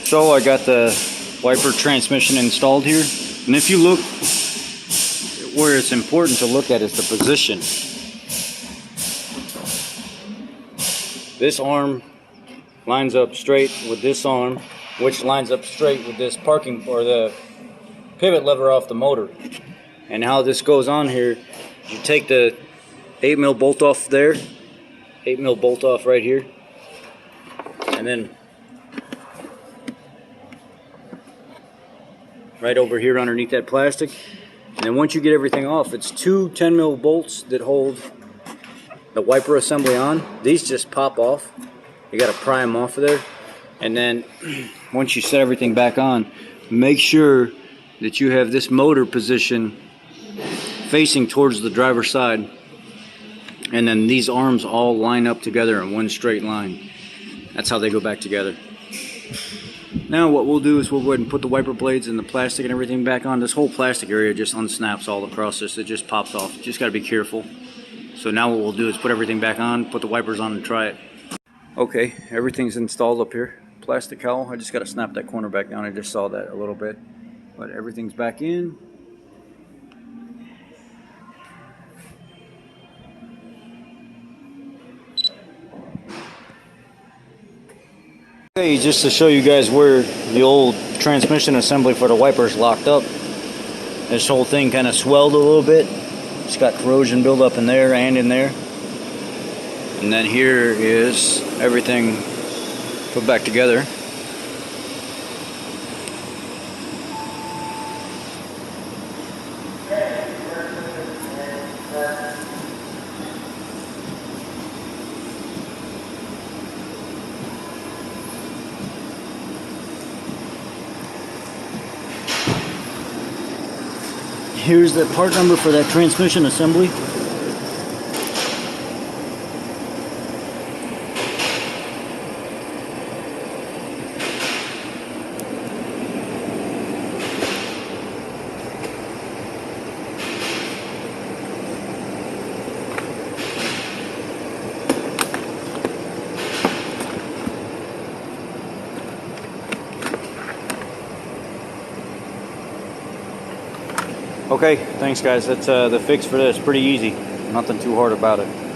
So I got the wiper transmission installed here, and if you look, where it's important to look at is the position. This arm lines up straight with this arm, which lines up straight with this parking or the pivot lever off the motor. And how this goes on here, you take the 8mm bolt off there, 8mm bolt off right here, and then right over here underneath that plastic. And then once you get everything off, it's two 10mm bolts that hold the wiper assembly on. These just pop off. You got to pry them off of there. And then once you set everything back on, make sure that you have this motor position facing towards the driver's side. And then these arms all line up together in one straight line. That's how they go back together. Now what we'll do is we'll go ahead and put the wiper blades and the plastic and everything back on. This whole plastic area just unsnaps all across this. It just pops off. You just got to be careful. So now what we'll do is put everything back on, put the wipers on, and try it. Okay, everything's installed up here. Plastic cowl. I just got to snap that corner back down. I just saw that a little bit. But everything's back in. Okay, just to show you guys where the old transmission assembly for the wipers locked up. This whole thing kind of swelled a little bit. It's got corrosion buildup in there and in there. And then here is everything put back together. Here's the part number for that transmission assembly. Okay, thanks guys. That's the fix for this. Pretty easy. Nothing too hard about it.